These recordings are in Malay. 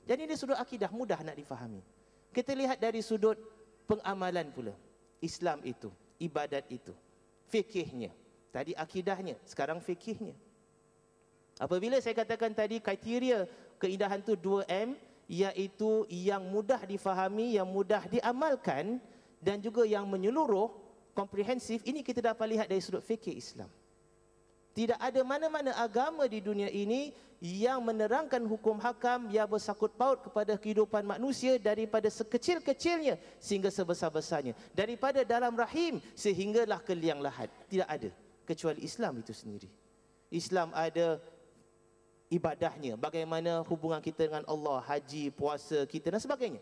Jadi dari sudut akidah mudah nak difahami. Kita lihat dari sudut pengamalan pula. Islam itu, ibadat itu, fikihnya. Tadi akidahnya, sekarang fikihnya. Apabila saya katakan tadi kriteria keindahan tu 2M, iaitu yang mudah difahami, yang mudah diamalkan dan juga yang menyeluruh, komprehensif, ini kita dapat lihat dari sudut fikih Islam. Tidak ada mana-mana agama di dunia ini yang menerangkan hukum hakam yang bersangkut paut kepada kehidupan manusia daripada sekecil-kecilnya sehingga sebesar-besarnya. Daripada dalam rahim sehinggalah ke liang lahat. Tidak ada kecuali Islam itu sendiri. Islam ada ibadahnya, bagaimana hubungan kita dengan Allah, haji, puasa kita dan sebagainya.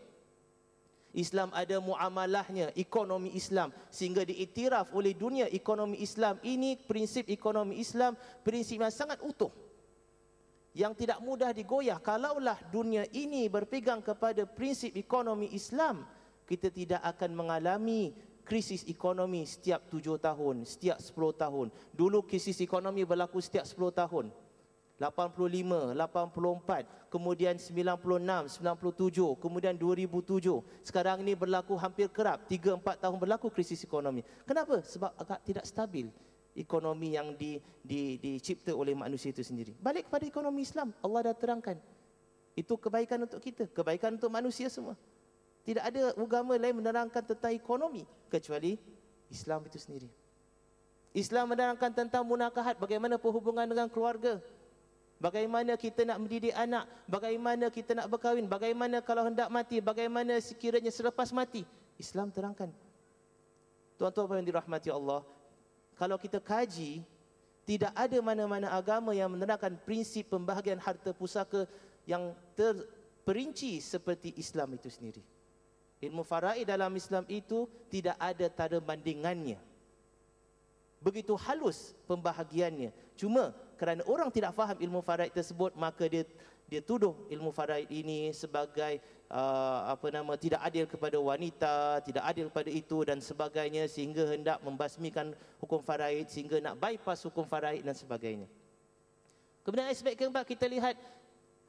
Islam ada muamalahnya, ekonomi Islam, sehingga diiktiraf oleh dunia ekonomi Islam. Ini prinsip ekonomi Islam, prinsip yang sangat utuh, yang tidak mudah digoyah. Kalaulah dunia ini berpegang kepada prinsip ekonomi Islam, kita tidak akan mengalami krisis ekonomi setiap 7 tahun, setiap 10 tahun. Dulu krisis ekonomi berlaku setiap 10 tahun. 85, 84, kemudian 96, 97, kemudian 2007. Sekarang ini berlaku hampir kerap, 3-4 tahun berlaku krisis ekonomi. Kenapa? Sebab agak tidak stabil ekonomi yang dicipta oleh manusia itu sendiri. Balik kepada ekonomi Islam, Allah dah terangkan. Itu kebaikan untuk kita, kebaikan untuk manusia semua. Tidak ada agama lain menerangkan tentang ekonomi kecuali Islam itu sendiri. Islam menerangkan tentang munakahat, bagaimana perhubungan dengan keluarga. Bagaimana kita nak mendidik anak, bagaimana kita nak berkahwin, bagaimana kalau hendak mati, bagaimana sekiranya selepas mati. Islam terangkan. Tuan-tuan yang dirahmati Allah, kalau kita kaji, tidak ada mana-mana agama yang menerangkan prinsip pembahagian harta pusaka yang terperinci seperti Islam itu sendiri. Ilmu faraid dalam Islam itu tidak ada tanda bandingannya. Begitu halus pembahagiannya. Cuma kerana orang tidak faham ilmu faraid tersebut, maka dia tuduh ilmu faraid ini sebagai tidak adil kepada wanita, tidak adil kepada itu dan sebagainya, sehingga hendak membasmikan hukum faraid, sehingga nak bypass hukum faraid dan sebagainya. Kemudian aspek keempat, kita lihat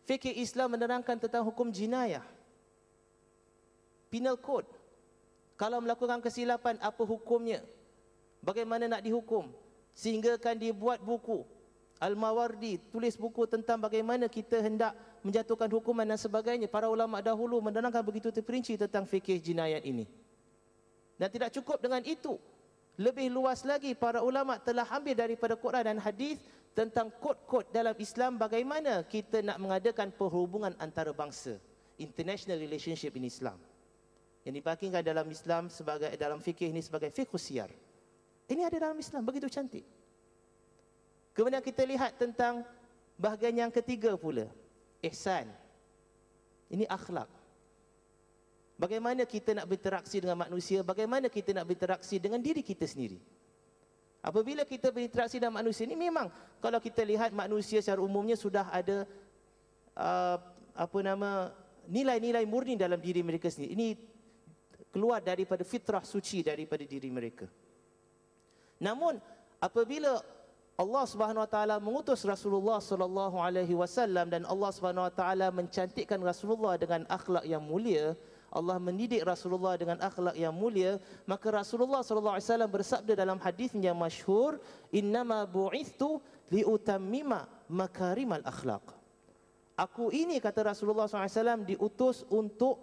fikih Islam menerangkan tentang hukum jinayah, penal code. Kalau melakukan kesilapan, apa hukumnya, bagaimana nak dihukum, sehingga kan dibuat buku. Al-Mawardi tulis buku tentang bagaimana kita hendak menjatuhkan hukuman dan sebagainya. Para ulama dahulu menerangkan begitu terperinci tentang fikih jinayat ini. Dan tidak cukup dengan itu, lebih luas lagi para ulama telah ambil daripada Quran dan hadis tentang kod-kod dalam Islam, bagaimana kita nak mengadakan perhubungan antarabangsa, international relationship in Islam, yang dipakingkan dalam Islam sebagai, dalam fikih ini sebagai fiqh siyar. Ini ada dalam Islam, begitu cantik. Kemudian kita lihat tentang bahagian yang ketiga pula, ihsan. Ini akhlak. Bagaimana kita nak berinteraksi dengan manusia, bagaimana kita nak berinteraksi dengan diri kita sendiri. Apabila kita berinteraksi dengan manusia ini, memang kalau kita lihat manusia secara umumnya sudah ada nilai-nilai murni dalam diri mereka sendiri. Ini keluar daripada fitrah suci daripada diri mereka. Namun apabila Allah Subhanahu Wa Taala mengutus Rasulullah Sallallahu Alaihi Wasallam dan Allah Subhanahu Wa Taala mencantikkan Rasulullah dengan akhlak yang mulia, Allah mendidik Rasulullah dengan akhlak yang mulia, maka Rasulullah Sallallahu Alaihi Wasallam bersabda dalam hadis yang masyhur, "Innama bu'ithtu liutammima makarimal akhlak." Aku ini, kata Rasulullah SAW, diutus untuk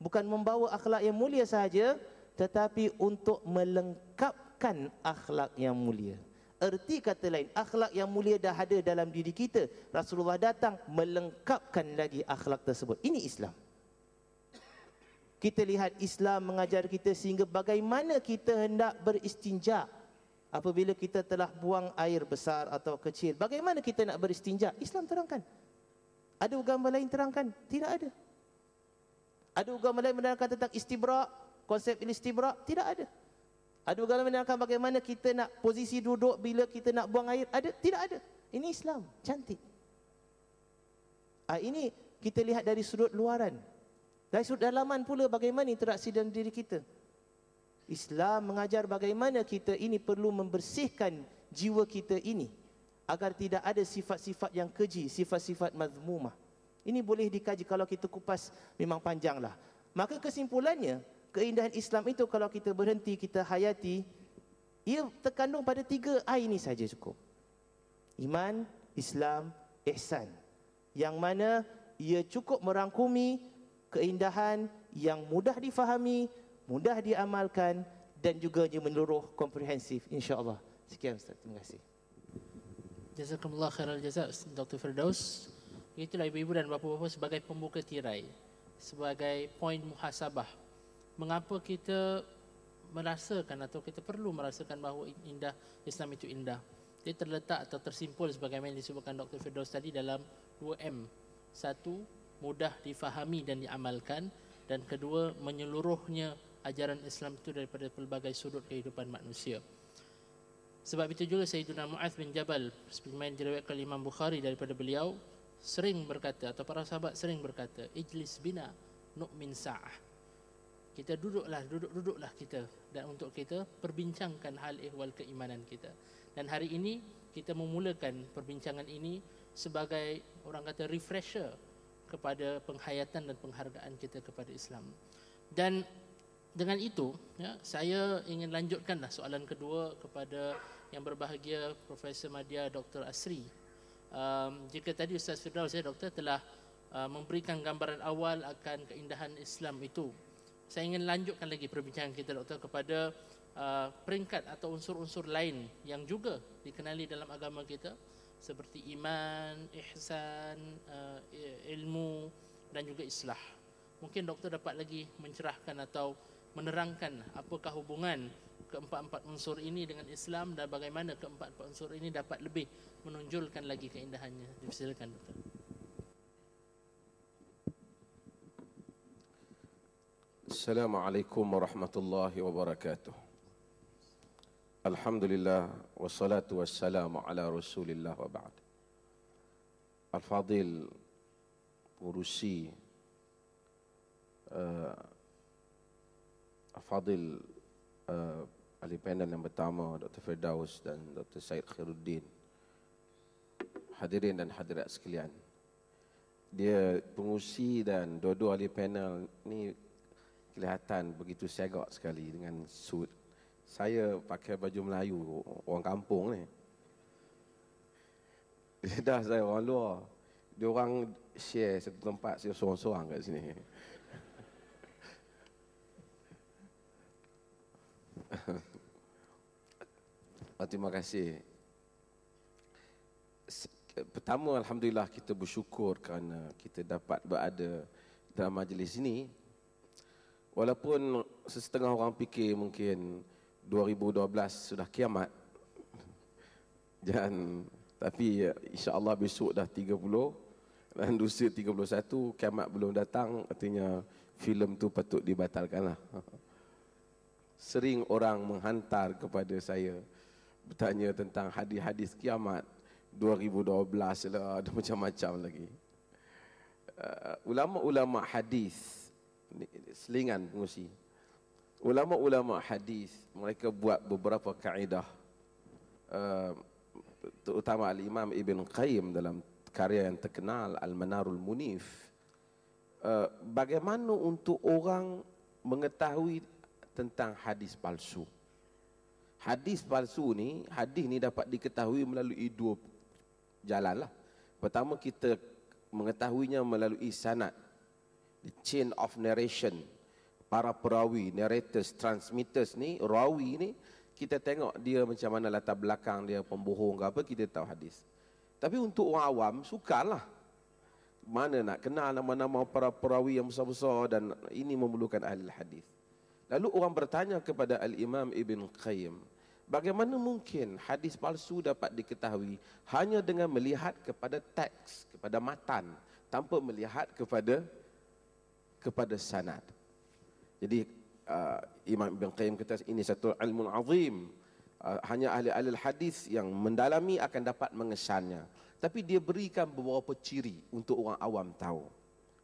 bukan membawa akhlak yang mulia sahaja, tetapi untuk melengkapkan akhlak yang mulia. Erti kata lain, akhlak yang mulia dah ada dalam diri kita. Rasulullah datang melengkapkan lagi akhlak tersebut. Ini Islam. Kita lihat Islam mengajar kita sehingga bagaimana kita hendak beristinja apabila kita telah buang air besar atau kecil. Bagaimana kita nak beristinja? Islam terangkan. Ada agama lain terangkan? Tidak ada. Ada agama lain menerangkan tentang istibra', konsep istibra'? Tidak ada. Ada agama menerangkan bagaimana kita nak posisi duduk bila kita nak buang air? Ada? Tidak ada. Ini Islam, cantik. Ini kita lihat dari sudut luaran. Dari sudut dalaman pula bagaimana interaksi dalam diri kita. Islam mengajar bagaimana kita ini perlu membersihkan jiwa kita ini agar tidak ada sifat-sifat yang keji, sifat-sifat mazmumah. Ini boleh dikaji, kalau kita kupas memang panjanglah. Maka kesimpulannya, keindahan Islam itu kalau kita berhenti, kita hayati, ia terkandung pada 3 I ini saja cukup. Iman, Islam, ihsan. Yang mana ia cukup merangkumi keindahan yang mudah difahami, mudah diamalkan dan juga menyeluruh, komprehensif, insya-Allah. Sekian Ustaz, terima kasih. Jazakumullah khairal jazak Dr. Firdaus. Itulah ibu-ibu dan bapa-bapa sebagai pembuka tirai, sebagai poin muhasabah. Mengapa kita merasakan atau kita perlu merasakan bahawa indah Islam itu indah? Dia terletak atau tersimpul sebagaimana disebutkan Dr. Firdaus tadi dalam 2M. Satu, mudah difahami dan diamalkan, dan kedua, menyeluruhnya ajaran Islam itu daripada pelbagai sudut kehidupan manusia. Sebab itu juga Sayyidina Mu'adz bin Jabal, seperti yang diriwayatkan Imam Bukhari daripada beliau, sering berkata, atau para sahabat sering berkata, ijlis bina nu'min sa'ah. Kita duduklah kita, dan untuk kita perbincangkan hal ihwal keimanan kita. Dan hari ini kita memulakan perbincangan ini sebagai orang kata refresher kepada penghayatan dan penghargaan kita kepada Islam. Dan dengan itu, ya, saya ingin lanjutkanlah soalan kedua kepada yang berbahagia Profesor Madya Dr. Asri. Jika tadi Ustaz Firdaus, Doktor telah memberikan gambaran awal akan keindahan Islam itu, saya ingin lanjutkan lagi perbincangan kita, Doktor, kepada peringkat atau unsur-unsur lain yang juga dikenali dalam agama kita, seperti iman, ihsan, ilmu dan juga islah. Mungkin Doktor dapat lagi mencerahkan atau menerangkan apakah hubungan keempat-empat unsur ini dengan Islam dan bagaimana keempat-empat unsur ini dapat lebih menonjolkan lagi keindahannya. Silakan, Doktor. Assalamualaikum warahmatullahi wabarakatuh. Alhamdulillah wassalatu wassalamu ala Rasulillah wa ba'd. Al-Fadil urusi Al-Fadil ahli panel yang pertama, Dr. Firdaus dan Dr. Syed Khairuddin, hadirin dan hadirat sekalian. Dia pengurusi dan dua-dua ahli panel ni kelihatan begitu segak sekali dengan suit. Saya pakai baju Melayu, orang kampung ni. Dah saya orang luar. Dia orang share satu tempat, saya sorang-sorang kat sini. Terima kasih. Pertama, alhamdulillah kita bersyukur kerana kita dapat berada dalam majlis ini. Walaupun setengah orang fikir mungkin 2012 sudah kiamat, tapi insya-Allah besok dah 30 dan lusa 31, kiamat belum datang, artinya filem tu patut dibatalkanlah. Sering orang menghantar kepada saya bertanya tentang hadis-hadis kiamat 2012 lah, ada macam-macam lagi. Ulama-ulama hadis, selingan pengurusi, ulama-ulama hadis mereka buat beberapa kaedah, terutama Al-Imam Ibn Qayyim dalam karya yang terkenal Al-Manarul Munif. Bagaimana untuk orang mengetahui tentang hadis palsu. Hadis palsu ni, hadis ni dapat diketahui melalui dua jalan lah. Pertama, kita mengetahuinya melalui sanad, the chain of narration. Para perawi, narrators, transmitters ni, rawi ni, kita tengok dia macam mana latar belakang dia, pembohong ke apa, kita tahu hadis. Tapi untuk orang awam, sukarlah. Mana nak kenal nama-nama para perawi yang besar-besar, dan ini memerlukan ahli hadis. Lalu orang bertanya kepada Al-Imam Ibn Qayyim, bagaimana mungkin hadis palsu dapat diketahui hanya dengan melihat kepada teks, kepada matan, tanpa melihat kepada sanad. Jadi Imam Ibn Qayyim kata ini satu ilmu azim. Hanya ahli-ahli hadis yang mendalami akan dapat mengesannya. Tapi dia berikan beberapa ciri untuk orang awam tahu.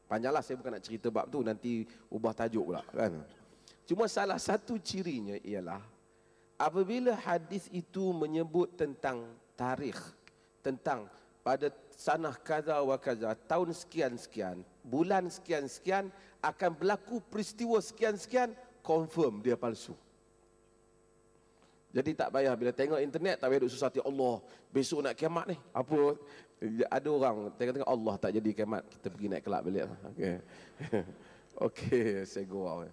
Panjanglah, saya bukan nak cerita bab tu, nanti ubah tajuk pula kan. Cuma salah satu cirinya ialah apabila hadis itu menyebut tentang tarikh, tentang pada sanah kaza wa kaza, tahun sekian-sekian, bulan sekian-sekian akan berlaku peristiwa sekian-sekian, confirm dia palsu. Jadi tak payah bila tengok internet, tak payah duk susah hati, Allah, besok nak kiamat ni. Apa? Ada orang tengok-tengok Allah tak jadi kiamat, kita pergi naik kelab balik. Okey. Okey, saya go out.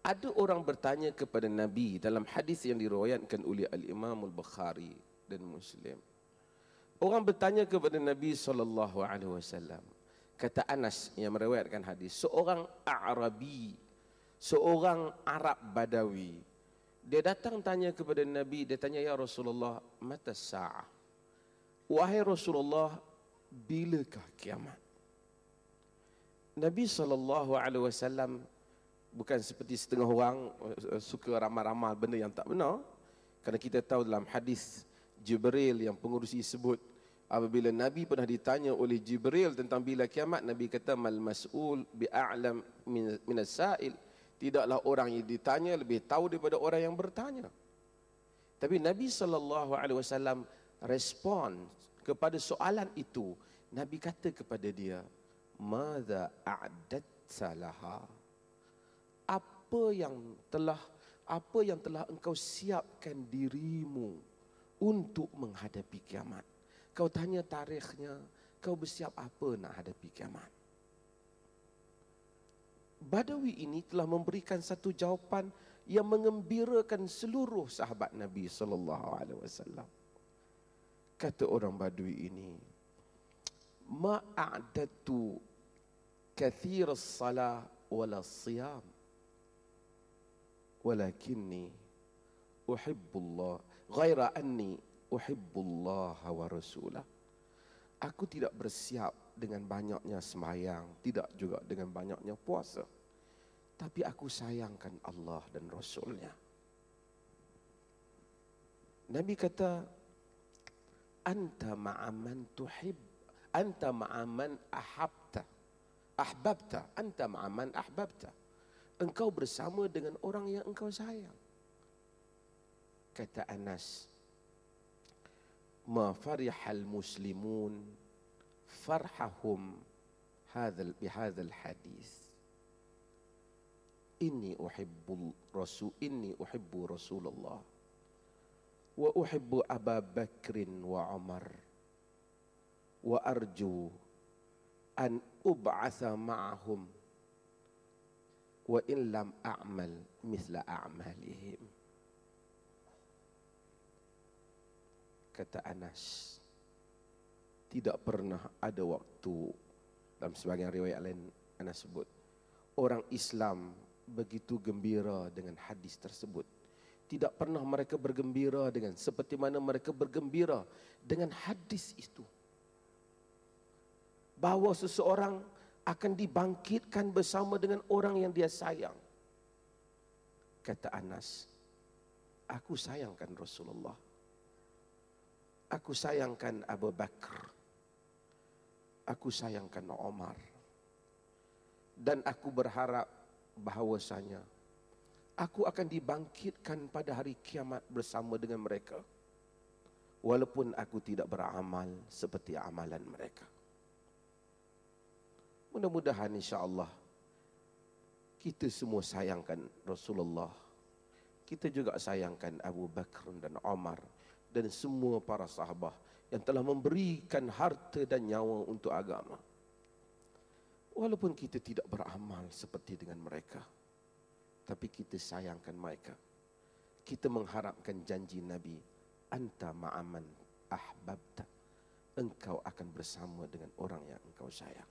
Ada orang bertanya kepada Nabi dalam hadis yang diriwayatkan oleh Al-Imam Al-Bukhari dan Muslim. Orang bertanya kepada Nabi SAW. Kata Anas yang meriwayatkan hadis, seorang Arabi, seorang Arab Badawi, dia datang tanya kepada Nabi, dia tanya, ya Rasulullah, mata sa'ah? Wahai Rasulullah, bilakah kiamat? Nabi SAW bukan seperti setengah orang suka ramal-ramal benda yang tak benar. Kerana kita tahu dalam hadis Jibril yang pengurusi sebut, apabila Nabi pernah ditanya oleh Jibril tentang bila kiamat, Nabi kata, mal mas'ul bi'a'lam min as-sa'il. Tidaklah orang yang ditanya lebih tahu daripada orang yang bertanya. Tapi Nabi SAW respon kepada soalan itu. Nabi kata kepada dia, madza a'datta laha? Apa yang telah engkau siapkan dirimu untuk menghadapi kiamat? Kau tanya tarikhnya, kau bersiap apa nak hadapi kiamat? Badawi ini telah memberikan satu jawapan yang mengembirakan seluruh sahabat Nabi SAW. Kata orang Badui ini, ma'adatu kathir as-salah wala siyam, walakinni uhibbullah, ghaira anni uhibbullah wa rasulah. Aku tidak bersiap dengan banyaknya sembahyang, tidak juga dengan banyaknya puasa, tapi aku sayangkan Allah dan Rasulnya. Nabi kata, anta ma'aman tuhib, anta ma'aman ahbabta, anta ma'aman ahbabta. Engkau bersama dengan orang yang engkau sayang. Kata Anas, ma farihal muslimun farhahum bihadzal hadis. Inni uhibbu Rasulullah wa uhibbu Aba Bakrin wa Umar wa arju an ub'atha ma'ahum wa in lam a'mal mithla a'malihim. Kata Anas, tidak pernah ada waktu, dalam sebagian riwayat lain Anas sebut, orang Islam begitu gembira dengan hadis tersebut. Tidak pernah mereka bergembira dengan seperti mana mereka bergembira dengan hadis itu, bahawa seseorang akan dibangkitkan bersama dengan orang yang dia sayang. Kata Anas, aku sayangkan Rasulullah, aku sayangkan Abu Bakar, aku sayangkan Umar, dan aku berharap bahawasanya aku akan dibangkitkan pada hari kiamat bersama dengan mereka, walaupun aku tidak beramal seperti amalan mereka. Mudah-mudahan insya-Allah kita semua sayangkan Rasulullah. Kita juga sayangkan Abu Bakar dan Umar dan semua para sahabat yang telah memberikan harta dan nyawa untuk agama. Walaupun kita tidak beramal seperti dengan mereka, tapi kita sayangkan mereka. Kita mengharapkan janji Nabi, anta ma'aman ahbabta, engkau akan bersama dengan orang yang engkau sayang.